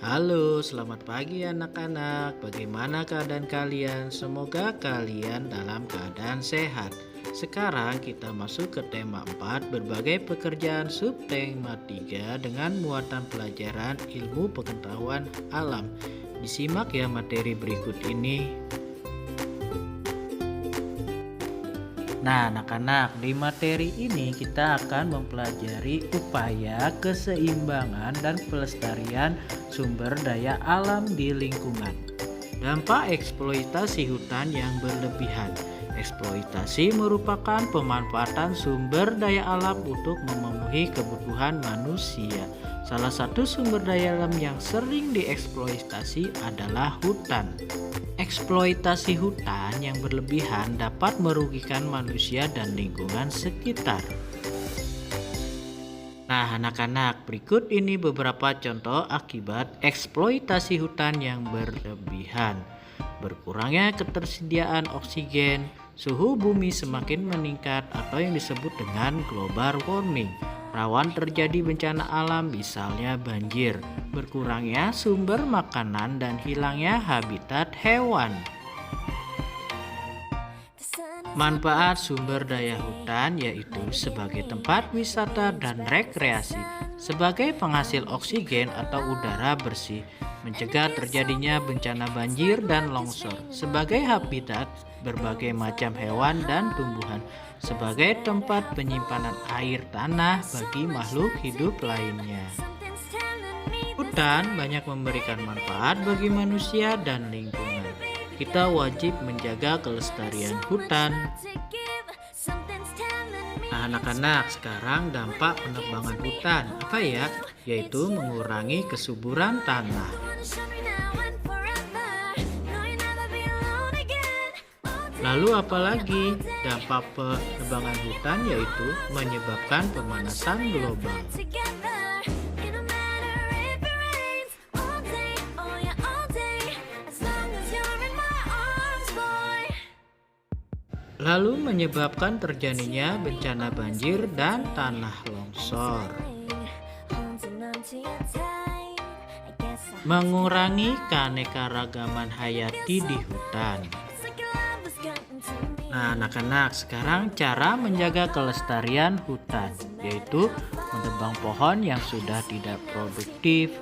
Halo, selamat pagi anak-anak. Bagaimana keadaan kalian? Semoga kalian dalam keadaan sehat. Sekarang kita masuk ke tema 4, berbagai pekerjaan subtema 3 dengan muatan pelajaran ilmu pengetahuan alam. Disimak ya materi berikut ini. Nah, anak-anak, di materi ini kita akan mempelajari upaya keseimbangan dan pelestarian sumber daya alam di lingkungan. Dampak eksploitasi hutan yang berlebihan. Eksploitasi merupakan pemanfaatan sumber daya alam untuk memenuhi kebutuhan manusia. Salah satu sumber daya alam yang sering dieksploitasi adalah hutan. Eksploitasi hutan yang berlebihan dapat merugikan manusia dan lingkungan sekitar. Nah, anak-anak, berikut ini beberapa contoh akibat eksploitasi hutan yang berlebihan. Berkurangnya ketersediaan oksigen, suhu bumi semakin meningkat atau yang disebut dengan global warming. Rawan terjadi bencana alam misalnya banjir, berkurangnya sumber makanan dan hilangnya habitat hewan. Manfaat sumber daya hutan yaitu sebagai tempat wisata dan rekreasi, sebagai penghasil oksigen atau udara bersih, mencegah terjadinya bencana banjir dan longsor, sebagai habitat berbagai macam hewan dan tumbuhan, sebagai tempat penyimpanan air tanah bagi makhluk hidup lainnya. Hutan banyak memberikan manfaat bagi manusia dan lingkungan. Kita wajib menjaga kelestarian hutan. Nah, anak-anak, sekarang dampak penebangan hutan apa ya? Yaitu mengurangi kesuburan tanah. Lalu apalagi dampak penebangan hutan yaitu menyebabkan pemanasan global. Lalu menyebabkan terjadinya bencana banjir dan tanah longsor. Mengurangi keanekaragaman hayati di hutan. Nah, anak-anak, sekarang cara menjaga kelestarian hutan yaitu menebang pohon yang sudah tidak produktif.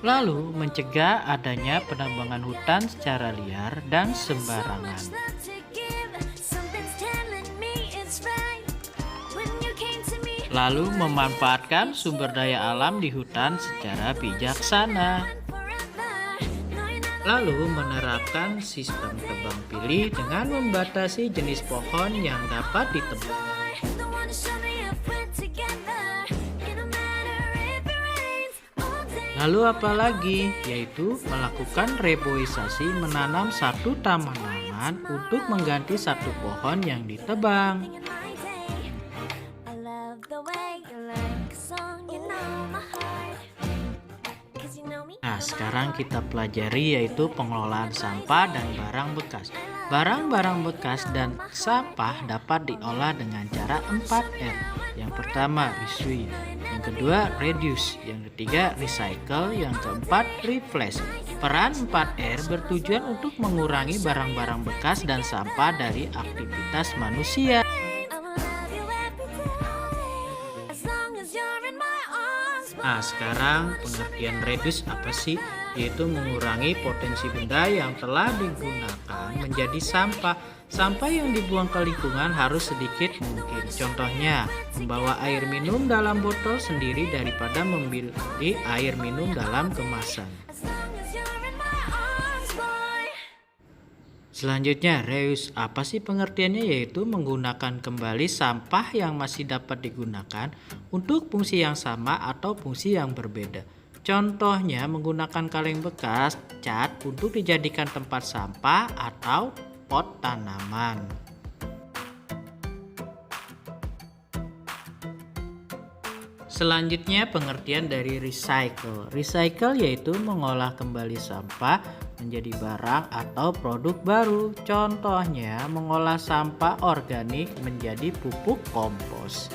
Lalu mencegah adanya penebangan hutan secara liar dan sembarangan. Lalu memanfaatkan sumber daya alam di hutan secara bijaksana. Lalu menerapkan sistem tebang pilih dengan membatasi jenis pohon yang dapat ditebang. Lalu apalagi? Yaitu melakukan reboisasi, menanam satu tanaman untuk mengganti satu pohon yang ditebang. Nah, sekarang kita pelajari yaitu pengelolaan sampah dan barang bekas. Barang-barang bekas dan sampah dapat diolah dengan cara 4R. Yang pertama, reuse. Yang kedua, reduce. Yang ketiga, recycle. Yang keempat, replace. Peran 4R bertujuan untuk mengurangi barang-barang bekas dan sampah dari aktivitas manusia. Nah, sekarang pengertian reduce apa sih? Yaitu mengurangi potensi benda yang telah digunakan menjadi sampah. Sampah yang dibuang ke lingkungan harus sedikit mungkin. Contohnya, membawa air minum dalam botol sendiri daripada membeli air minum dalam kemasan. Selanjutnya, reuse. Apa sih pengertiannya? Yaitu menggunakan kembali sampah yang masih dapat digunakan untuk fungsi yang sama atau fungsi yang berbeda. Contohnya, menggunakan kaleng bekas cat untuk dijadikan tempat sampah atau pot tanaman. Selanjutnya, pengertian dari recycle. Recycle yaitu mengolah kembali sampah menjadi barang atau produk baru. Contohnya, mengolah sampah organik menjadi pupuk kompos.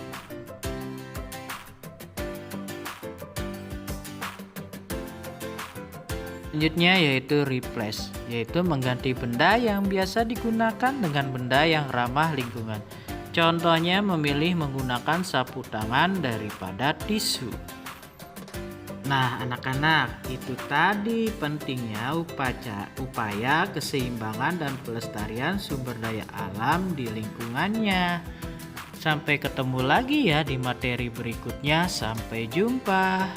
Selanjutnya yaitu replace, yaitu mengganti benda yang biasa digunakan dengan benda yang ramah lingkungan. Contohnya memilih menggunakan sapu tangan daripada tisu. Nah, anak-anak, itu tadi pentingnya upaya keseimbangan dan pelestarian sumber daya alam di lingkungannya. Sampai ketemu lagi ya di materi berikutnya. Sampai jumpa.